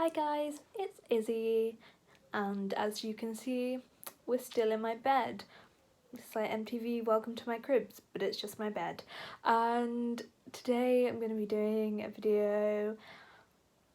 Hi guys, it's Izzy, and as you can see, we're still in my bed. It's like MTV Welcome to My Cribs, but it's just my bed. And today I'm going to be doing a video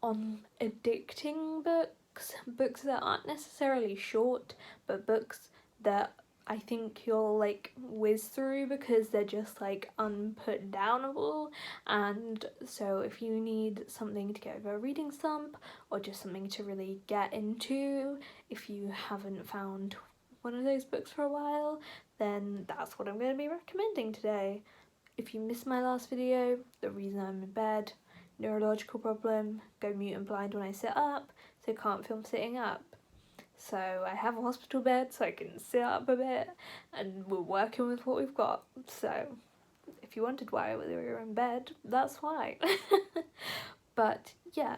on addicting books that aren't necessarily short, but books that I think you'll like whiz through because they're just like unputdownable. And so if you need something to get over a reading slump or just something to really get into, if you haven't found one of those books for a while, then that's what I'm going to be recommending today. If you missed my last video, the reason I'm in bed, neurological problem, go mute and blind when I sit up, so can't film sitting up. So I have a hospital bed so I can sit up a bit, and we're working with what we've got. So if you wondered why we were in bed, that's why. But yeah,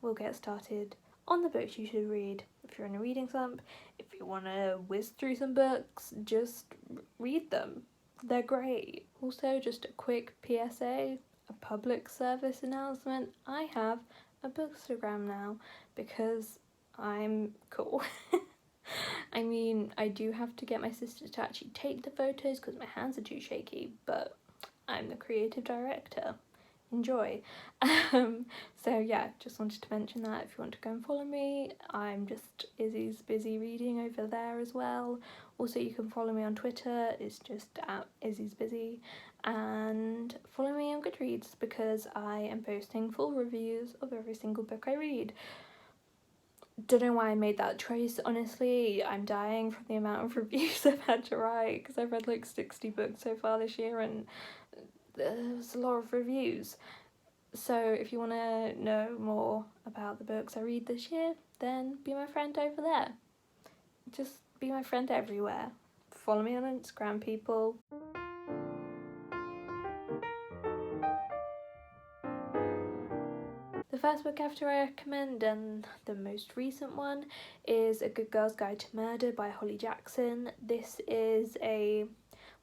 we'll get started on the books you should read if you're in a reading slump. If you want to whiz through some books, just read them. They're great. Also, just a quick PSA, a public service announcement. I have a bookstagram now because I'm cool. I mean, I do have to get my sister to actually take the photos because my hands are too shaky, but I'm the creative director. Enjoy. So yeah, just wanted to mention that if you want to go and follow me, I'm just Izzy's Busy Reading over there as well. Also, you can follow me on Twitter, it's just at Izzy's Busy, and follow me on Goodreads because I am posting full reviews of every single book I read. Don't know why I made that choice, honestly. I'm dying from the amount of reviews I've had to write because I've read like 60 books so far this year and there's a lot of reviews. So if you want to know more about the books I read this year, then be my friend over there. Just be my friend everywhere. Follow me on Instagram, people. The first book I have to recommend, and the most recent one, is A Good Girl's Guide to Murder by Holly Jackson. This is a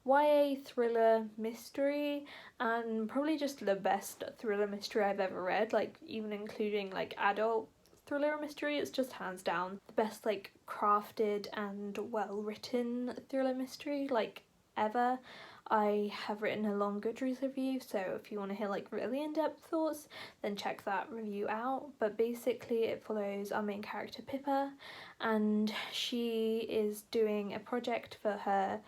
YA thriller mystery, and probably just the best thriller mystery I've ever read, like even including like adult thriller mystery. It's just hands down the best like crafted and well written thriller mystery like ever. I have written a long Goodreads review, so if you want to hear like really in-depth thoughts, then check that review out. But basically it follows our main character Pippa, and she is doing a project for her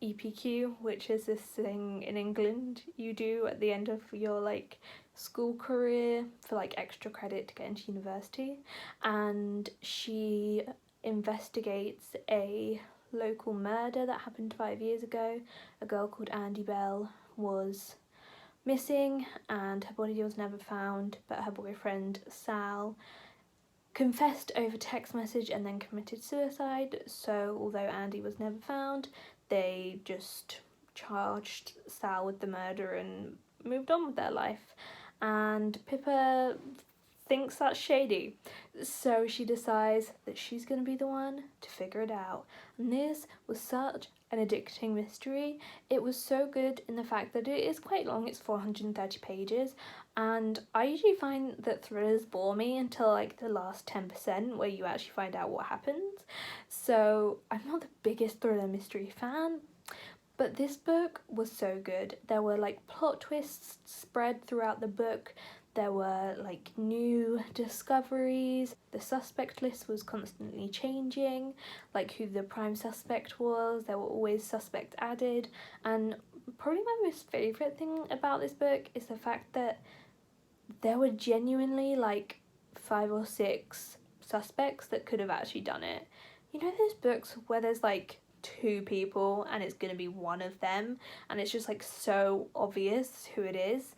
EPQ, which is this thing in England you do at the end of your like school career for like extra credit to get into university, and she investigates a local murder that happened 5 years ago. A girl called Andy Bell was missing and her body was never found, but her boyfriend Sal confessed over text message and then committed suicide. So although Andy was never found, they just charged Sal with the murder and moved on with their life. And Pippa thinks that's shady, so she decides that she's going to be the one to figure it out. And this was such an addicting mystery. It was so good in the fact that it is quite long, it's 430 pages, and I usually find that thrillers bore me until like the last 10% where you actually find out what happens. So I'm not the biggest thriller mystery fan, but this book was so good. There were like plot twists spread throughout the book. There were like new discoveries. The suspect list was constantly changing, like who the prime suspect was. There were always suspects added. And probably my most favourite thing about this book is the fact that there were genuinely like 5 or 6 suspects that could have actually done it. You know those books where there's like 2 people and it's gonna be one of them, and it's just like so obvious who it is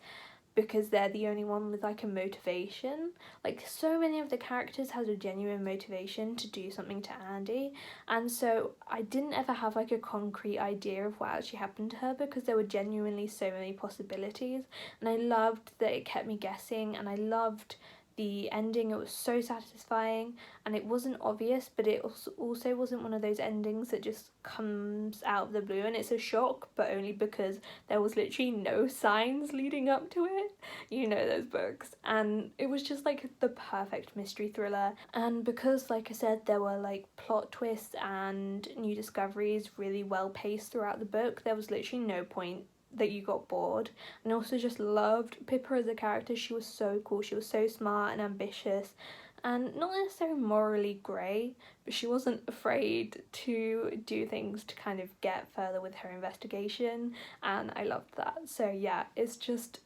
because they're the only one with like a motivation. Like so many of the characters had a genuine motivation to do something to Andy, and so I didn't ever have like a concrete idea of what actually happened to her because there were genuinely so many possibilities. And I loved that it kept me guessing, and I loved the ending, it was so satisfying, and it wasn't obvious, but it also wasn't one of those endings that just comes out of the blue and it's a shock, but only because there was literally no signs leading up to it. You know those books. And it was just like the perfect mystery thriller, and because, like I said, there were like plot twists and new discoveries really well paced throughout the book, there was literally no point that you got bored. And I also just loved Pippa as a character. She was so cool. She was so smart and ambitious, and not necessarily morally grey, but she wasn't afraid to do things to kind of get further with her investigation, and I loved that. So yeah, it's just,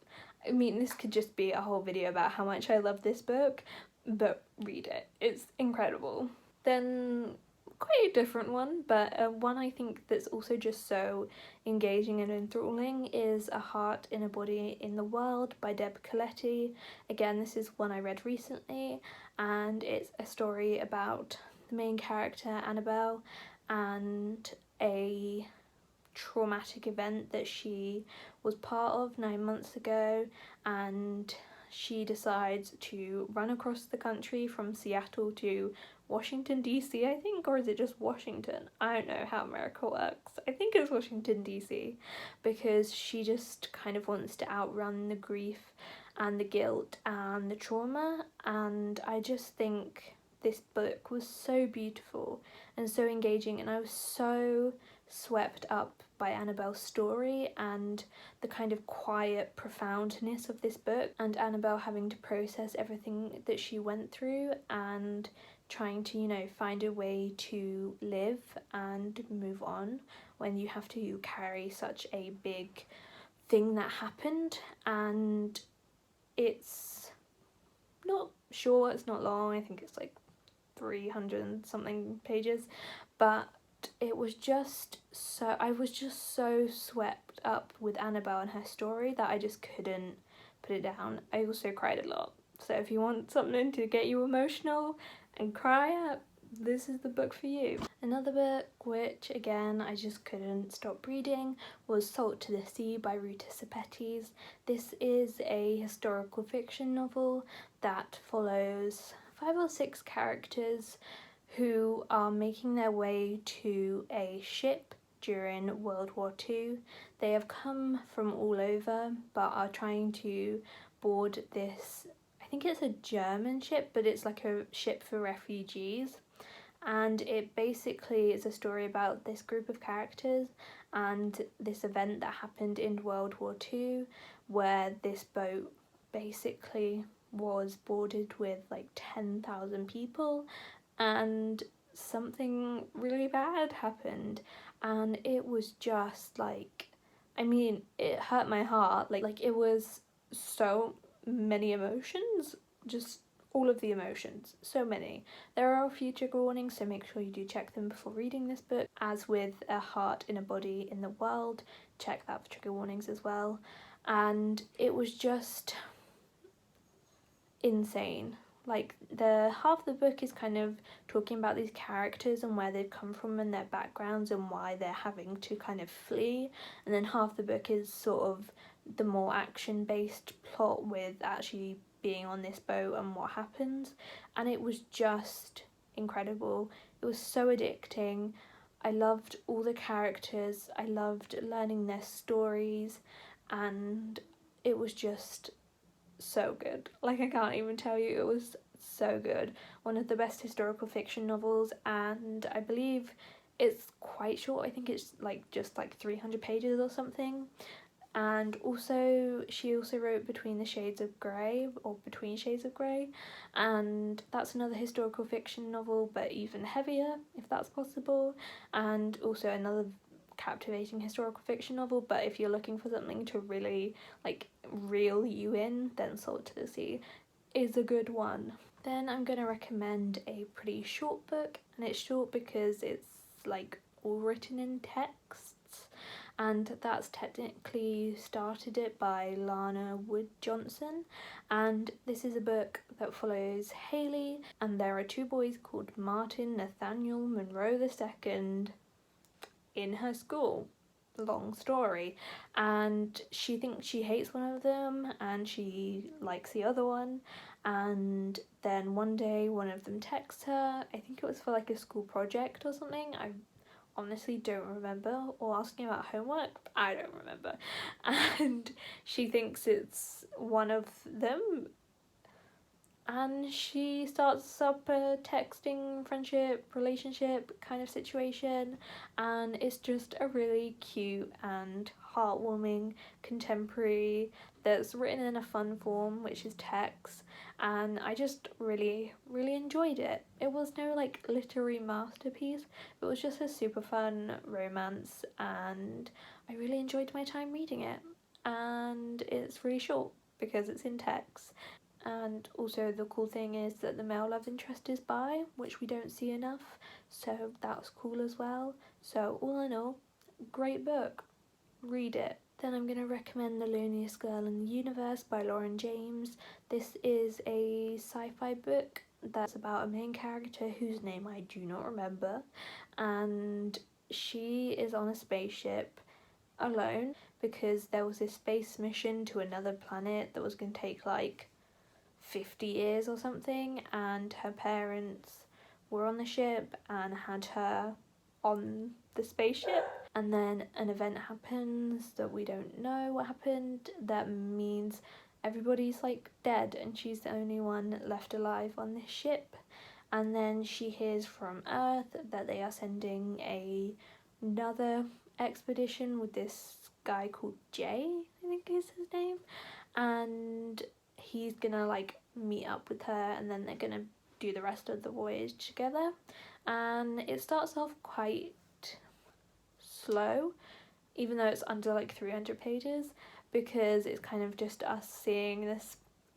I mean, this could just be a whole video about how much I love this book, but read it. It's incredible. Then quite a different one, but one I think that's also just so engaging and enthralling is A Heart in a Body in the World by Deb Coletti. Again, this is one I read recently, and it's a story about the main character, Annabelle, and a traumatic event that she was part of 9 months ago, and she decides to run across the country from Seattle to Washington DC, I think, or is it just Washington? I don't know how America works. I think it's Washington DC, because she just kind of wants to outrun the grief and the guilt and the trauma. And I just think this book was so beautiful and so engaging, and I was so swept up by Annabelle's story and the kind of quiet profoundness of this book, and Annabelle having to process everything that she went through and trying to, you know, find a way to live and move on when you have to carry such a big thing that happened. And it's not short, it's not long, I think it's like 300 and something pages, but it was just so, I was just so swept up with Annabelle and her story that I just couldn't put it down. I also cried a lot, so if you want something to get you emotional and cry at, this is the book for you. Another book which again I just couldn't stop reading was Salt to the Sea by Ruta Sepetys. This is a historical fiction novel that follows 5 or 6 characters who are making their way to a ship during World War II. They have come from all over but are trying to board this, I think it's a German ship, but it's like a ship for refugees. And it basically is a story about this group of characters and this event that happened in World War II, where this boat basically was boarded with like 10,000 people, and something really bad happened, and it was just like, I mean, it hurt my heart. Like it was so many emotions, just all of the emotions, so many. There are a few trigger warnings, so make sure you do check them before reading this book. As with A Heart in a Body in the World, check that for trigger warnings as well. And it was just insane. Like, the half the book is kind of talking about these characters and where they've come from and their backgrounds and why they're having to kind of flee, and then half the book is sort of the more action-based plot with actually being on this boat and what happens. And it was just incredible. It was so addicting. I loved all the characters, I loved learning their stories, and it was just so good. Like, I can't even tell you, it was so good. One of the best historical fiction novels, and I believe it's quite short. I think it's like just like 300 pages or something. And also she also wrote Between the Shades of Grey, or Between Shades of Grey, and that's another historical fiction novel, but even heavier, if that's possible, and also another captivating historical fiction novel. But if you're looking for something to really like reel you in, then Salt to the Sea is a good one. Then I'm going to recommend a pretty short book, and it's short because it's like all written in texts, and that's Technically Started It by Lana Wood Johnson. And this is a book that follows Haley, and there are 2 boys called Martin Nathaniel Monroe II in her school. long story, and she thinks she hates one of them and she likes the other one. And then one day one of them texts her, I think it was for like a school project or something, I honestly don't remember, or asking about homework, I don't remember, and she thinks it's one of them, and she starts up a texting friendship relationship kind of situation, and it's just a really cute and heartwarming contemporary that's written in a fun form, which is text, and I just really enjoyed it. It was no like literary masterpiece, it was just a super fun romance, and I really enjoyed my time reading it. And it's really short because it's in text. And also the cool thing is that the male love interest is bi, which we don't see enough, so that's cool as well. So all in all, great book, read it. Then I'm going to recommend The Loneliest Girl in the Universe by Lauren James. This is a sci-fi book that's about a main character whose name I do not remember, and she is on a spaceship alone because there was this space mission to another planet that was going to take like 50 years or something, and her parents were on the ship and had her on the spaceship, and then an event happens that we don't know what happened that means everybody's like dead and she's the only one left alive on this ship. And then she hears from Earth that they are sending another expedition with this guy called Jay, I think is his name, and he's gonna like meet up with her, and then they're gonna do the rest of the voyage together. And it starts off quite slow, even though it's under like 300 pages, because it's kind of just us seeing this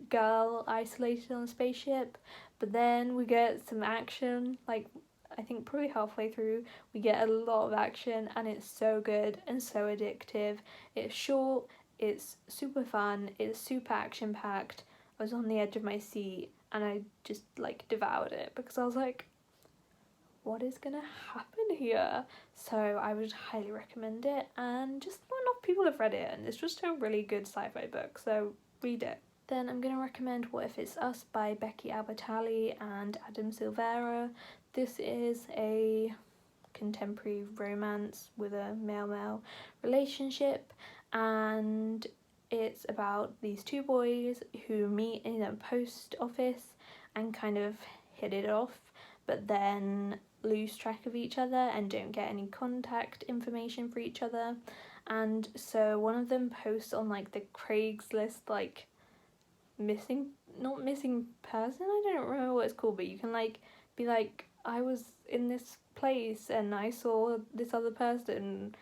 girl isolated on a spaceship. But then we get some action, like I think probably halfway through we get a lot of action, and it's so good and so addictive. It's short, it's super fun, it's super action packed. I was on the edge of my seat and I just like devoured it because I was like, what is gonna happen here? So I would highly recommend it, and just not enough people have read it, and it's just a really good sci-fi book, so read it. Then I'm going to recommend What If It's Us by Becky Albertalli and Adam Silvera. This is a contemporary romance with a male-male relationship, and it's about these two boys who meet in a post office and kind of hit it off, but then lose track of each other and don't get any contact information for each other. And so one of them posts on like the Craigslist like not missing person, I don't remember what it's called, but you can like be like, I was in this place and I saw this other person,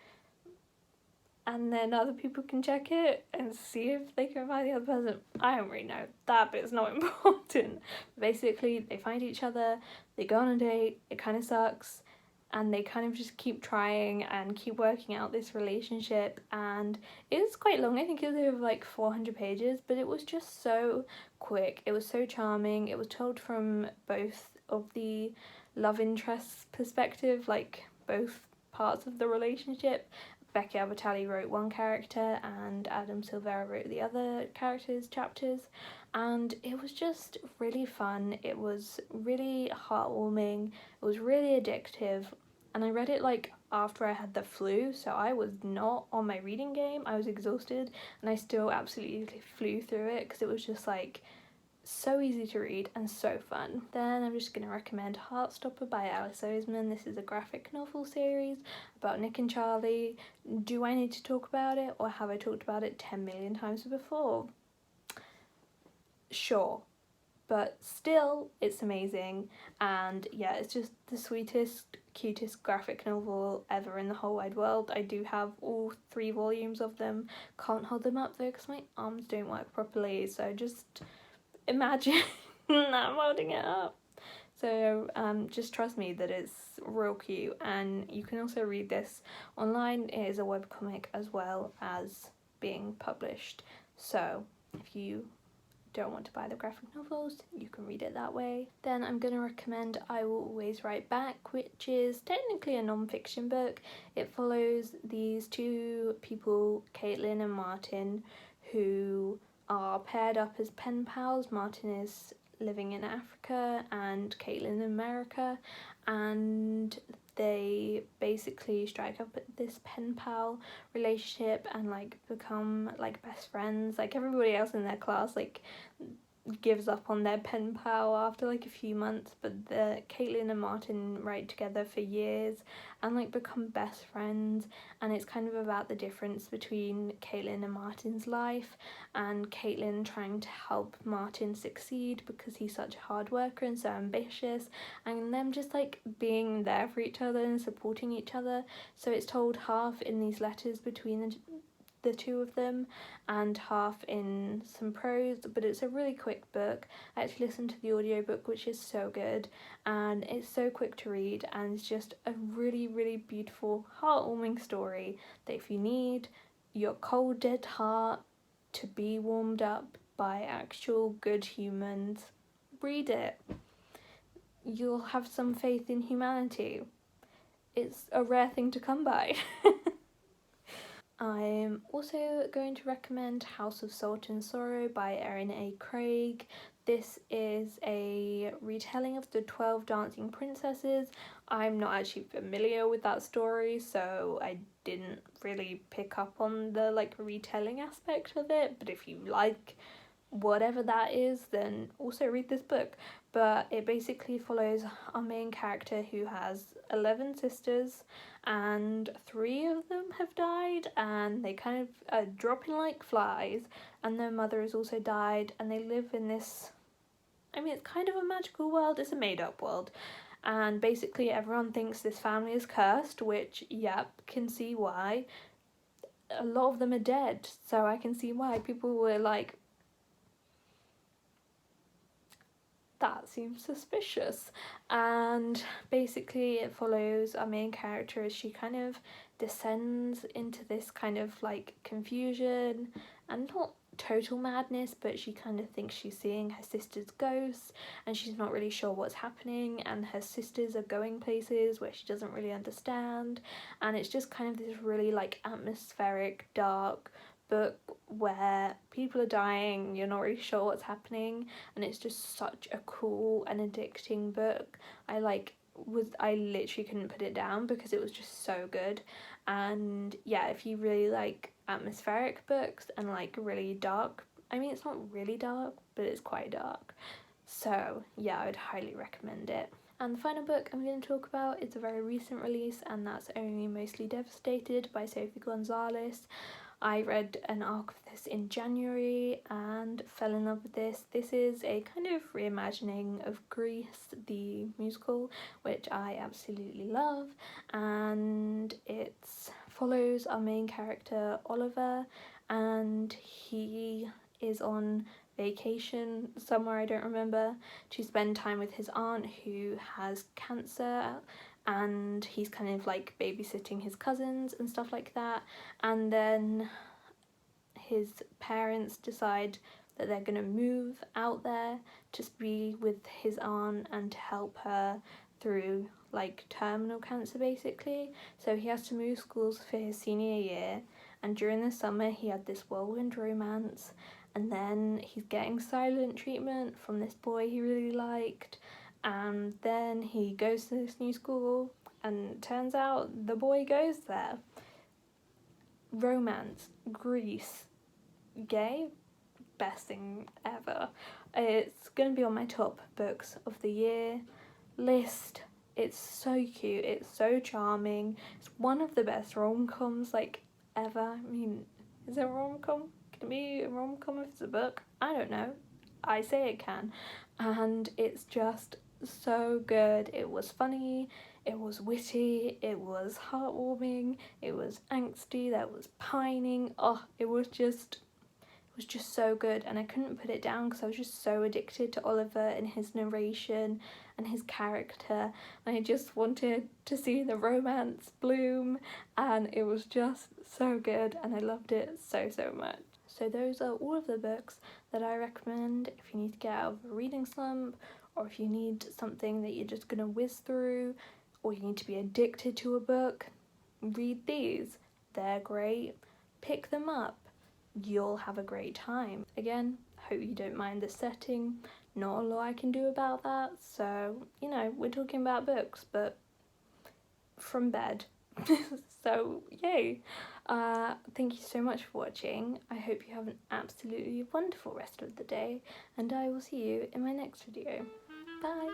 and then other people can check it and see if they can find the other person. I don't really know, that bit's not important. Basically they find each other, they go on a date, it kind of sucks, and they kind of just keep trying and keep working out this relationship. And it was quite long, I think it was over like 400 pages, but it was just so quick, it was so charming. It was told from both of the love interests perspective, like both parts of the relationship. Becky Albertalli wrote one character and Adam Silvera wrote the other characters' chapters, and it was just really fun. It was really heartwarming, it was really addictive, and I read it like after I had the flu, so I was not on my reading game, I was exhausted, and I still absolutely flew through it because it was just like so easy to read and so fun. Then I'm just going to recommend Heartstopper by Alice Oseman. This is a graphic novel series about Nick and Charlie. Do I need to talk about it, or have I talked about it 10 million times before? Sure, but still it's amazing, and yeah, it's just the sweetest, cutest graphic novel ever in the whole wide world. I do have all 3 volumes of them, can't hold them up though because my arms don't work properly, so just imagine I'm holding it up. So just trust me that it's real cute, and you can also read this online. It is a webcomic as well as being published, so if you don't want to buy the graphic novels, you can read it that way. Then I'm going to recommend I Will Always Write Back, which is technically a non-fiction book. It follows these two people, Caitlin and Martin, who are paired up as pen pals. Martin is living in Africa and Caitlin in America, and they basically strike up this pen pal relationship and like become like best friends. Like everybody else in their class like gives up on their pen pal after like a few months, but the Caitlin and Martin write together for years and like become best friends, and it's kind of about the difference between Caitlin and Martin's life, and Caitlin trying to help Martin succeed because he's such a hard worker and so ambitious, and them just like being there for each other and supporting each other. So it's told half in these letters between the two of them and half in some prose, but it's a really quick book. I actually listened to the audiobook, which is so good, and it's so quick to read, and it's just a really, really beautiful, heartwarming story that if you need your cold, dead heart to be warmed up by actual good humans, read it. You'll have some faith in humanity. It's a rare thing to come by. I'm also going to recommend House of Salt and Sorrow by Erin A. Craig. This is a retelling of the 12 Dancing Princesses. I'm not actually familiar with that story, so I didn't really pick up on the like retelling aspect of it, but if you like whatever that is, then also read this book. But it basically follows our main character who has 11 sisters, and 3 of them have died, and they kind of are dropping like flies, and their mother has also died, and they live in this, I mean, it's kind of a magical world, it's a made-up world, and basically everyone thinks this family is cursed, which, yep, can see why. A lot of them are dead, so I can see why people were like, that seems suspicious. And basically it follows our main character as she kind of descends into this kind of like confusion and not total madness, but she kind of thinks she's seeing her sister's ghosts and she's not really sure what's happening, and her sisters are going places where she doesn't really understand, and it's just kind of this really like atmospheric, dark book where people are dying, you're not really sure what's happening, and it's just such a cool and addicting book. I literally couldn't put it down because it was just so good. And yeah, if you really like atmospheric books and like really dark, I mean it's not really dark, but it's quite dark, so yeah, I would highly recommend it. And the final book I'm going to talk about is a very recent release, and that's Only Mostly Devastated by Sophie Gonzalez. I read an arc of this in January and fell in love with this. This is a kind of reimagining of Grease, the musical, which I absolutely love, and it follows our main character Oliver, and he is on vacation somewhere, I don't remember, to spend time with his aunt who has cancer, and he's kind of like babysitting his cousins and stuff like that, and then his parents decide that they're going to move out there to be with his aunt and to help her through like terminal cancer basically. So he has to move schools for his senior year, and during the summer he had this whirlwind romance, and then he's getting silent treatment from this boy he really liked, and then he goes to this new school and it turns out the boy goes there. Romance, Grease, gay, best thing ever. It's going to be on my top books of the year list. It's so cute, it's so charming, it's one of the best rom-coms like ever. I mean, is it a rom-com? Can it be a rom-com if it's a book? I don't know, I say it can. And it's just so good. It was funny, it was witty, it was heartwarming, it was angsty, there was pining. Oh, it was just so good, and I couldn't put it down because I was just so addicted to Oliver and his narration and his character, and I just wanted to see the romance bloom, and it was just so good and I loved it so much. So those are all of the books that I recommend if you need to get out of a reading slump, or if you need something that you're just going to whiz through, or you need to be addicted to a book. Read these. They're great. Pick them up. You'll have a great time. Again, hope you don't mind the setting. Not a lot I can do about that. So, we're talking about books, but from bed. So, yay. Thank you so much for watching. I hope you have an absolutely wonderful rest of the day, and I will see you in my next video. Bye.